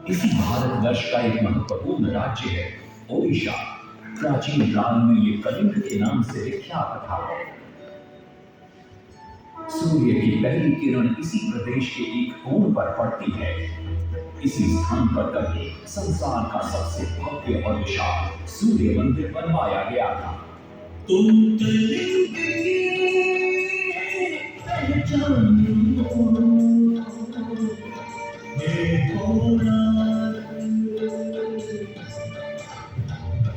इसी भारतवर्ष का एक महत्वपूर्ण राज्य है ओडिशा। प्राचीन काल में ये कलिंग के नाम से विख्यात था। सूर्य की पहली किरण इसी प्रदेश के एक कोण पर पड़ती है। इसी स्थान पर कभी संसार का सबसे भव्य और विशाल सूर्य मंदिर बनवाया गया था। तुम कलिंग की पहचानो, ये कोणार्क,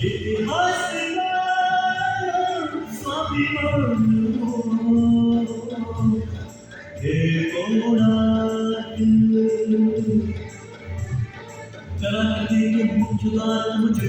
इतिहास का स्वाभिमान हो, ये कोणार्क। कराते के मुख्य द्वार मुझे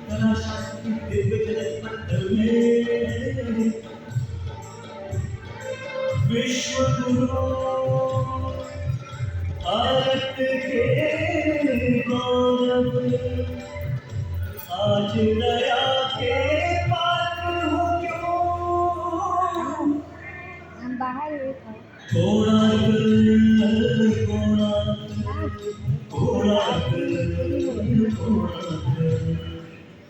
कला शास्त्र के विजय पत्थर में विश्व गुरु भारत के गौरव, आज दया के पात्र हो क्यों। हम बाहर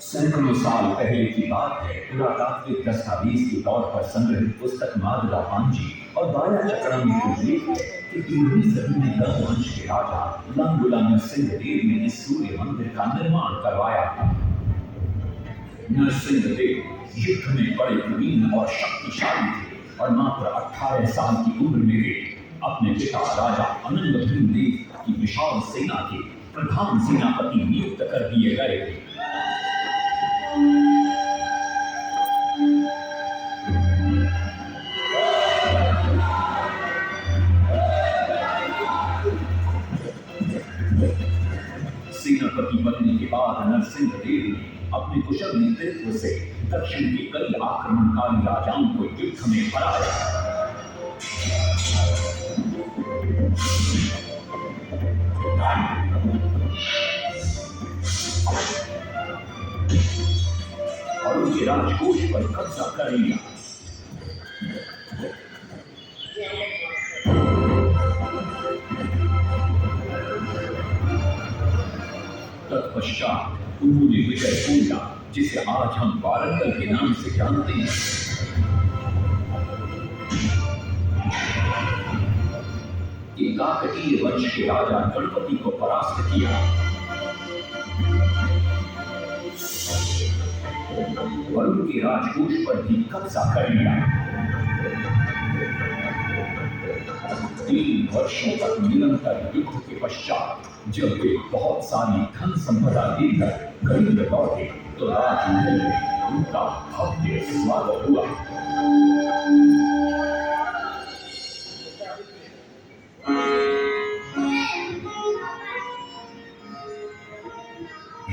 सैकड़ों साल पहले की बात है। पुरातात्विक दस्तावेज के तौर पर संग्रहित पुस्तक मादला पांजी और बाया चक्रा में उल्लेख है कि 13वीं सदी में गंग वंश के राजा लांगुला नरसिंहदेव ने इस सूर्य मंदिर का निर्माण करवाया था। नरसिंहदेव युद्ध में बड़े प्रवीण और शक्तिशाली थे और मात्र 18 साल की उम्र में वे अपने पिता राजा अनंग भीमदेव की विशाल सेना के प्रधान सेनापति नियुक्त कर दिए गए थे। सेनापति बनने के बाद नरसिंहदेव ने अपने कुशल नेतृत्व से दक्षिण के कई आक्रमणकारी राजाओं को युद्ध में हराया। और उनके राजकोष पर कब्जा कर लिया। तत्पश्चात उन्होंने विजय पूजा, जिसे आज हम वारंगल के नाम से जानते हैं, काकतीय वंश के राजा गणपति को परास्त किया और उनके राजकोष पर भी कब्जा कर लिया। 3 वर्षों तक निरंतर युद्ध के पश्चात जब वे बहुत सारी धन संपदा लेकर गरीब लौटे तो राजमहल में उनका भव्य स्वागत हुआ।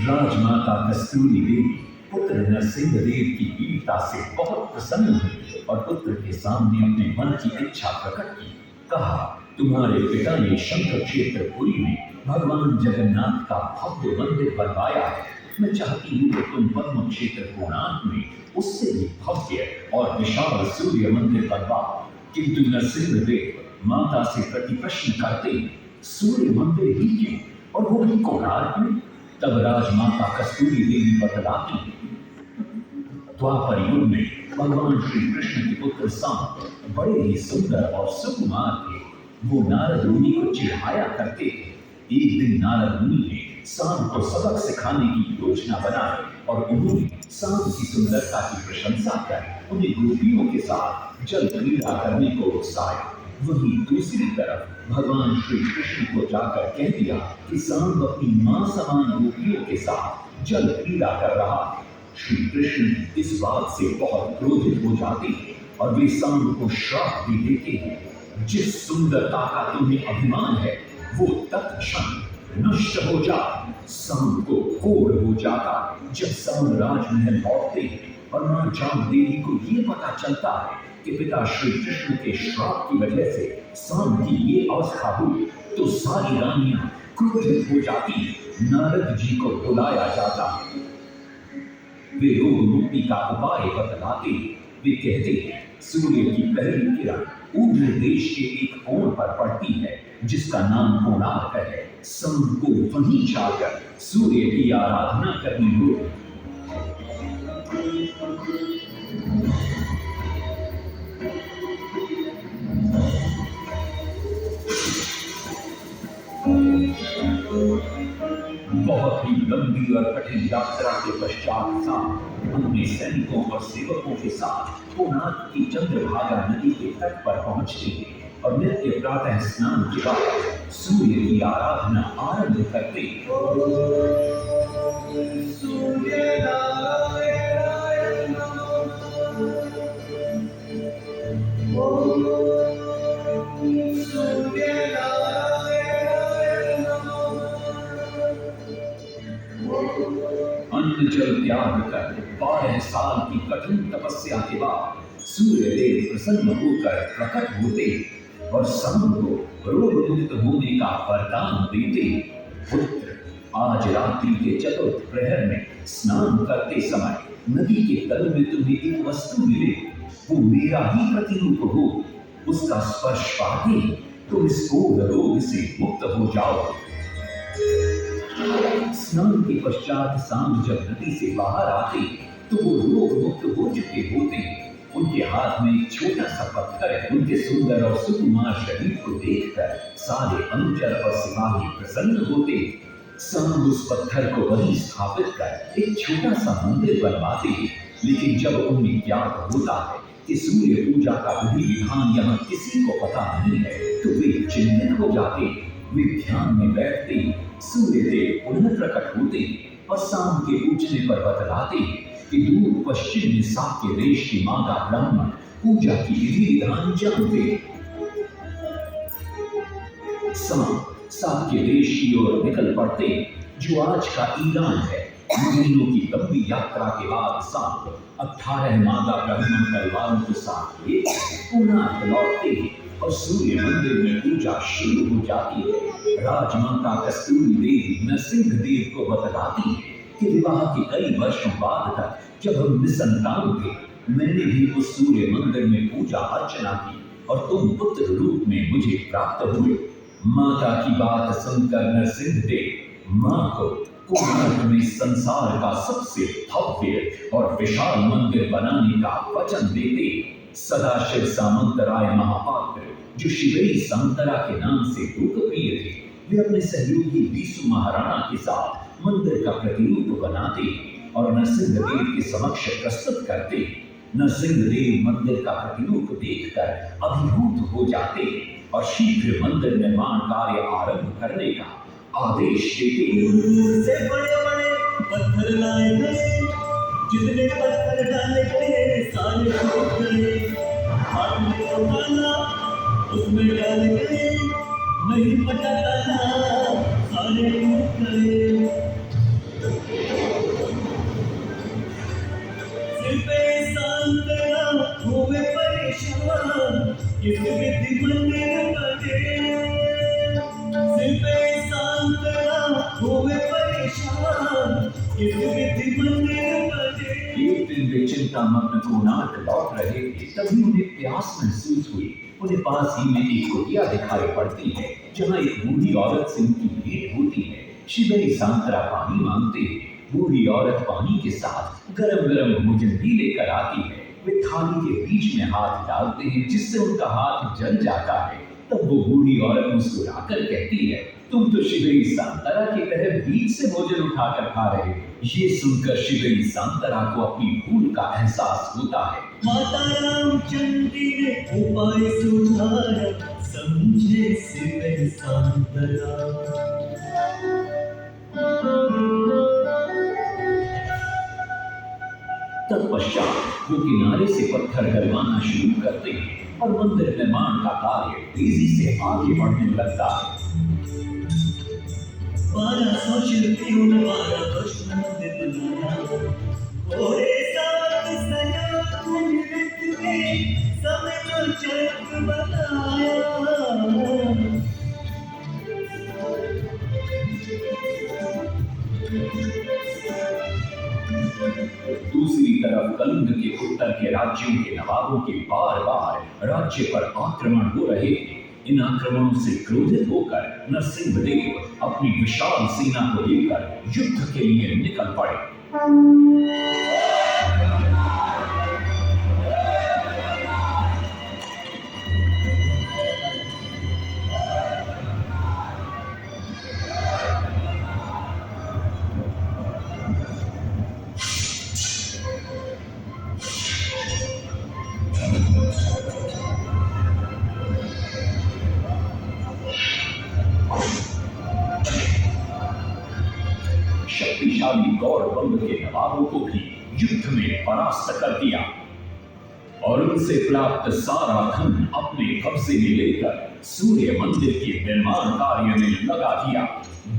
राजमाता कस्तूरी देवी पुत्र नरसिंहदेव की वीरता से बहुत प्रसन्न हुई और पुत्र के सामने अपने मन की इच्छा प्रकट की। कहा, तुम्हारे पिता ने शंख क्षेत्र पुरी में भगवान जगन्नाथ का भव्य मंदिर बनवाया है। मैं चाहती हूँ कि तुम पद्म क्षेत्र कोणार्क में उससे भी भव्य और विशाल सूर्य मंदिर बनवाओ। किंतु नरसिंहदेव माता से प्रति प्रश्न करते, सूर्य मंदिर ही क्यों, और वो भी कोणार्क में? तब राजमाता कस्तूरी देवी बतलाती, द्वापर युग में भगवान श्री कृष्ण के पुत्र सांब बड़े ही सुंदर और सुकुमार थे। वो नारद मुनि को चिढ़ाया करते थे। एक दिन नारद मुनि ने सांब को सबक सिखाने की योजना बनाई और उन्होंने सांब की सुंदरता की प्रशंसा कर उन्हें गोपियों के साथ जल क्रीड़ा करने को उकसाया। वहीं दूसरी तरफ भगवान श्री कृष्ण को जाकर कह दिया कि सांब अपनी मां समान गोपियों के साथ जल क्रीड़ा कर रहा है। श्री कृष्ण इस बात से बहुत क्रोधित हो जाते हैं और वे सांब को श्राप भी देते हैं, जिस सुंदरता का तुम्हें अभिमान है वो तत्क्षण नष्ट हो जाए। सांब को कोढ़ हो जाता जब सांब राजमहल लौटते हैं और मां चांद देवी को ये पता चलता है कि पिता श्री कृष्ण के श्राप की वजह से सांब की ये अवस्था हुई, तो सारी रानियां क्रोधित हो जाती। नारद जी को बुलाया जाता है। वे रोग मुक्ति का उपाय बतलाते। वे कहते हैं, सूर्य की पहली किरण ऊर्ध्व देश के एक कोण पर पड़ती है, जिसका नाम कोणार्क है, शाम को वहीं जाकर सूर्य की आराधना करनी होगी। बहुत ही लंबी और कठिन यात्रा के पश्चात शाम अपने सैनिकों और सेवकों के साथ कोणार्क की चंद्रभागा नदी के तट पर पहुंचते हैं और नित्य प्रातः स्नान के बाद सूर्य की आराधना आरंभ करते हैं। सूर्य नारायण नमः। सूर्य अन्न जल त्याग कर 12 साल की कठिन तपस्या के बाद सूर्यदेव प्रसन्न होकर प्रकट होते और शाम को रोग मुक्त होने का वरदान देते। पुत्र, आज रात्रि के चतुर्थ प्रहर में स्नान करते समय नदी के तल में तुम्हें एक वस्तु मिले, वो मेरा ही प्रतिरूप हो। उसका स्पर्श पाते तुम इस रोग से मुक्त हो जाओ। स्नान के पश्चात शाम जब नदी से बाहर आते तो वो रोग मुक्त हो चुके होते। उनके हाथ में एक छोटा सा पत्थर उनके सुंदर और सुकुमार शरीर को देखकर सारे अनुचर और सिपाही प्रसन्न होते। शाम उस पत्थर को वहीं स्थापित कर एक छोटा सा मंदिर बनवाते। लेकिन जब उन्हें ज्ञात होता है कि सूर्य पूजा का विधि विधान यहाँ किसी को पता नहीं है तो वे चिंतित हो जाते। वे ध्यान में बैठते, सूर्यदेव पुनः प्रकट होते और शाम के पूछने पर बतलाते कि दूर पश्चिम में साक्य देश की माता ब्राह्मण पूजा की विधि विधान जानते। शाम साक्य देश की ओर निकल पड़ते, जो आज का ईरान है। महीनों की लंबी यात्रा के बाद शाम 18 मादा ब्राह्मण परिवारों के साथ कोणार्क लौटते और सूर्य मंदिर में पूजा शुरू हो जाती है। राजमाता कस्तूरी देवी नरसिंह देव को बतलाती है कि विवाह के कई वर्षों बाद तक जब हम निसंतान थे, मैंने भी उस सूर्य मंदिर में पूजा अर्चना की और तुम पुत्र रूप में मुझे प्राप्त हुए। माता की बात सुनकर नरसिंह देव मां को कोणार्क में संसार का सबसे भव्य और विशाल मंदिर बनाने का वचन देते। सदाशिव सामंतराय महापात्र, जो शिवई सांतरा के नाम से लोकप्रिय थे, वे अपने सहयोगी बीसु महाराणा के साथ मंदिर का प्रतिरूप बनाते और नरसिंह देव के समक्ष प्रस्तुत करते। नरसिंह देव मंदिर का प्रतिरूप देखकर अभिभूत हो जाते और शीघ्र मंदिर निर्माण कार्य आरंभ करने का आदेश देते। से बड़े-बड़े पत्थर लाए गए, जितने पत्थर डाले गए सारे टूट गए। हाथ में तो डाला उसमें डाल गए, नहीं पता डाला सारे टूट गए। सिर पे सांतरा हुए परेशान, किस विधि मंदिर बने। सिर पे सांतरा हुए परेशान, किस विधि मंदिर बने। एक दिन वे चिंतामग्न कोणार्क लौट रहे थे, तभी उन्हें प्यास महसूस हुई। उन्हें पास ही में एक कुटिया दिखाई पड़ती है, जहाँ एक बूढ़ी औरत से उनकी भेंट होती है। शिवई सांतरा पानी मांगते हैं। बूढ़ी औरत पानी के साथ गरम गरम भोजन भी लेकर आती है। वे थाली के बीच में हाथ डालते हैं, जिससे उनका हाथ जल जाता है। तब वो बूढ़ी औरत मुस्कुराकर कहती है, तुम तो शिवई सांतरा की तरह बीच से भोजन उठाकर खा रहे हो। ये सुनकर शिवई सांतरा को अपनी भूल का एहसास होता है। माता रामचंद्री ने उपाय सुझाया, समझे शिवई सांतरा। तत्पश्चात वो किनारे से पत्थर डलवाना शुरू करते हैं और मंदिर निर्माण का कार्य तेजी से आगे बढ़ने लगता है। 1200 शिल्पियों ने 12 वर्ष में मंदिर बनाया। घोड़े साथ सजा नृत्य में समय तो चक्र बनाया। दूसरी तरफ कलिंग के उत्तर के राज्यों के नवाबों के बार बार राज्य पर आक्रमण हो रहे थे। इन आक्रमणों से क्रोधित होकर नरसिंहदेव अपनी विशाल सेना को लेकर युद्ध के लिए निकल पड़े। शक्तिशाली गौरवंग के नवाबों को भी युद्ध में परास्त कर दिया और उनसे प्राप्त सारा धन अपने कब्जे में लेकर सूर्य मंदिर के निर्माण कार्य में लगा दिया।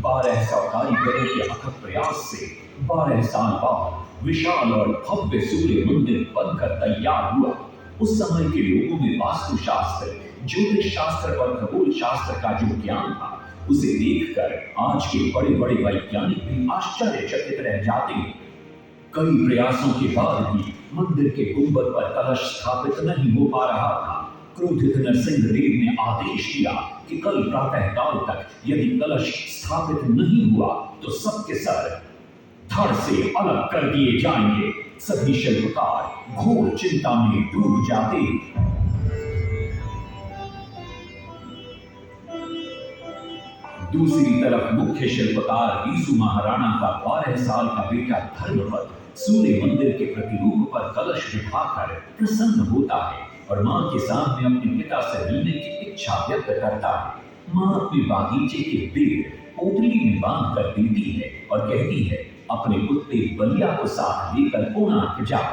1200 कारीगरों के अथक प्रयास से 12 साल बाद विशाल और भव्य सूर्य मंदिर बनकर तैयार हुआ। उस समय के लोगों में वास्तुशास्त्र, ज्योतिष शास्त्र और खगोल शास्त्र का जो ज्ञान था, उसे देखकर आज के बड़े बड़े वैज्ञानिक भी आश्चर्यचकित रह जाते हैं। कई प्रयासों के बाद भी मंदिर के गुंबद पर कलश स्थापित नहीं हो पा रहा था। क्रोधित नरसिंहदेव ने आदेश दिया कि कल प्रातः काल तक यदि कलश स्थापित नहीं हुआ तो सबके सर धड़ से अलग कर दिए जाएंगे। सभी शिल्पकार घोर चिंता में डूब जाते। दूसरी तरफ मुख्य शिल्पकार वीसु महाराणा का 12 साल का बेटा धर्मपद सूर्य मंदिर के प्रतिरूप पर कलश बिठाकर प्रसन्न होता है और मां के सामने अपने पिता से मिलने की इच्छा व्यक्त करता है। मां अपने बागीचे के पेड़ पोटली में बांध कर देती है और कहती है, अपने कुत्ते बलिया को साथ लेकर कोणार्क जाओ।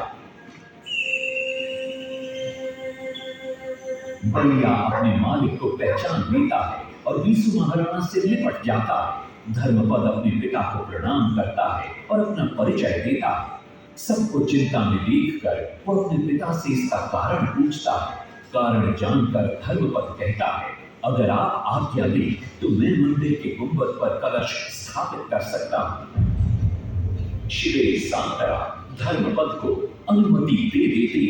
बलिया अपने मालिक को पहचान लेता है और वीसु महाराणा से लिपट जाता है। धर्मपद अपने पिता को प्रणाम करता है और अपना परिचय देता है। सबको चिंता में देखकर वो अपने पिता से इसका कारण पूछता है। कारण जानकर धर्मपद कहता है, अगर आप आज्ञा दें तो मैं मंदिर के गुंबद पर कलश स्थापित कर सकता हूं। शिवे सांतरा धर्मपद को अनुमति दे देती।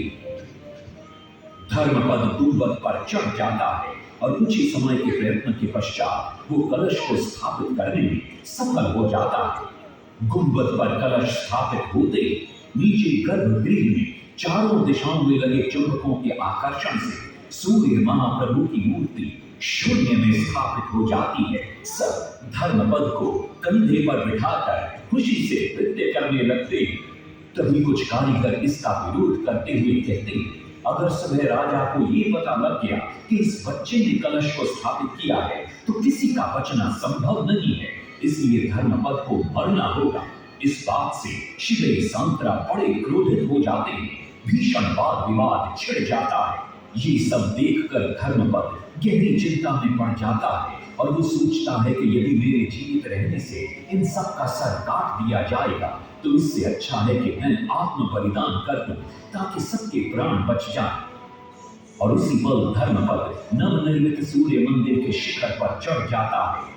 धर्मपद गुंबद पर चढ़ जाता है और कुछ ही समय के प्रयत्न के पश्चात वो कलश को स्थापित करने में सफल हो जाता है। गुंबद पर कलश स्थापित होते नीचे गर्भगृह में चारों दिशाओं में लगे चुंबकों के आकर्षण से सूर्य महाप्रभु की मूर्ति शून्य में स्थापित हो जाती है। सब धर्मपद को कंधे पर बिठाकर खुशी से नृत्य करने लगते। तभी कुछ कारीगर इसका विरोध करते हुए कहते हैं, अगर सुबह राजा को ये पता लग गया कि इस बच्चे ने कलश को स्थापित किया है तो किसी का बचना संभव नहीं है, इसलिए धर्मपद को मरना होगा। इस बात से शिवे सांतरा बड़े क्रोधित हो जाते हैं। भीषण वाद विवाद छिड़ जाता है। ये सब देखकर धर्मपद गहरी चिंता में पड़ जाता है और वो सोचता है कि यदि मेरे जीवित रहने से इन सब का सर काट दिया जाएगा तो इससे अच्छा है कि मैं आत्म बलिदान कर दूं ताकि सबके प्राण बच जाएं। और उसी पल धर्मपद नवनिर्मित सूर्य मंदिर के शिखर पर चढ़ जाता है।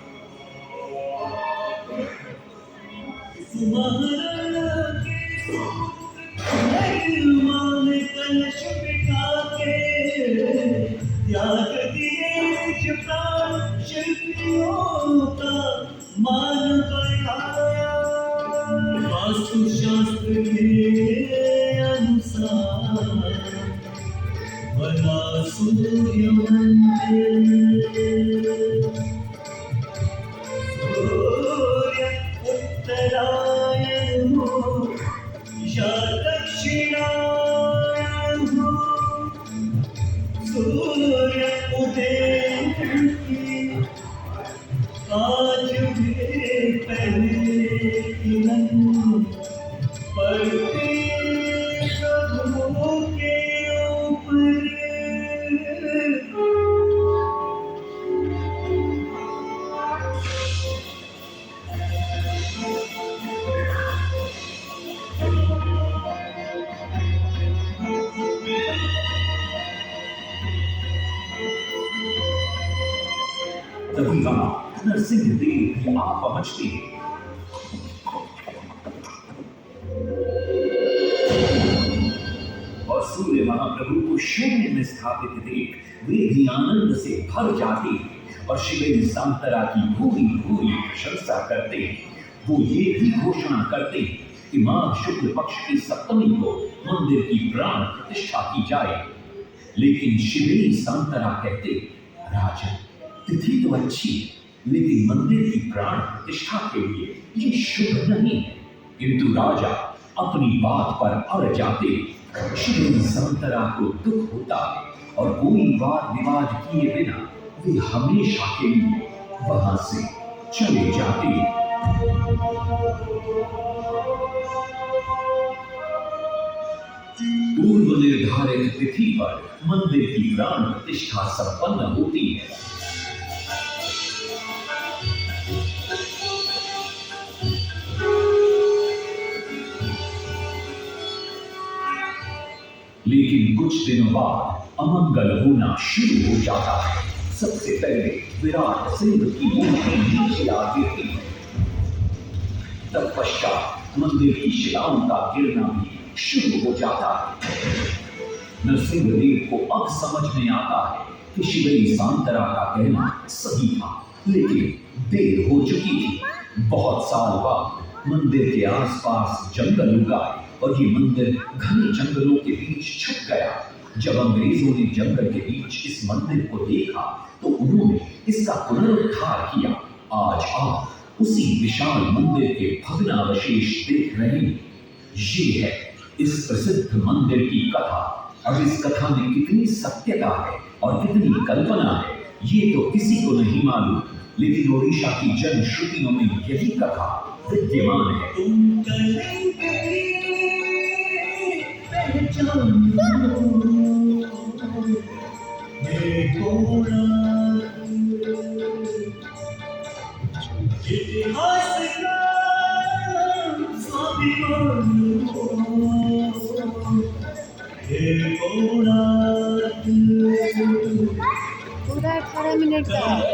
त्याग दिए प्राण शिल्पियों का मान बढ़ाया। वास्तुशास्त्र के अनुसार बना सूर्य मंदिर। सूर्य उत्तरायण हो या दक्षिणायन हो, सूर्य उदय की आज भी पहले किरण पड़ती प्रभु के ऊपर। तभी वहां नरसिंहदेव भी आ पहुंचते हैं। और सूर्य महाप्रभु को शून्य में स्थापित देख वे भी आनंद से भर जाते और शिवेन सांतरा की पूरी पूरी प्रशंसा करते। वो ये भी घोषणा करते कि माघ शुक्ल पक्ष की सप्तमी को मंदिर की प्राण प्रतिष्ठा की जाए। लेकिन शिवेन सांतरा कहते, राजन, तिथि तो अच्छी है, लेकिन मंदिर की प्राण प्रतिष्ठा के लिए ये शुभ नहीं है। किंतु राजा अपनी बात पर अड़ जाते। शिवेन सांतरा को दुख होता और कोई वाद विवाद किए बिना वे हमेशा के लिए वहां से चले जाते। पूर्व निर्धारित तिथि पर मंदिर की प्राण प्रतिष्ठा संपन्न होती है। लेकिन कुछ दिनों बाद अमंगल होना शुरू हो जाता है। सबसे पहले विराट सिंह की मूर्ति नीचे आ गिरती है। तत्पश्चात मंदिर की शिलाओं का गिरना भी शुरू हो जाता है। नरसिंहदेव को अब समझ में आता है कि शिवेन सांतरा का कहना सही था, लेकिन देर हो चुकी थी। बहुत साल बाद मंदिर के आसपास जंगल उग आए और ये मंदिर घने जंगलों के बीच छुप गया। जब अंग्रेजों ने जंगल के बीच इस मंदिर को देखा तो उन्होंने इसका पुनरुद्धार किया। आज आप उसी विशाल मंदिर के भग्नावशेष देख रहे हैं। ये है इस प्रसिद्ध मंदिर की कथा। अब इस कथा में कितनी सत्यता है और कितनी कल्पना है ये तो किसी को नहीं मालूम, लेकिन ओडिशा की जनश्रुतियों में यही कथा विद्यमान है। तुम करेंगे पहचानो घोड़ा इतिहास का स्वाभिमान घोड़ा पूरा 18 मिनट का है।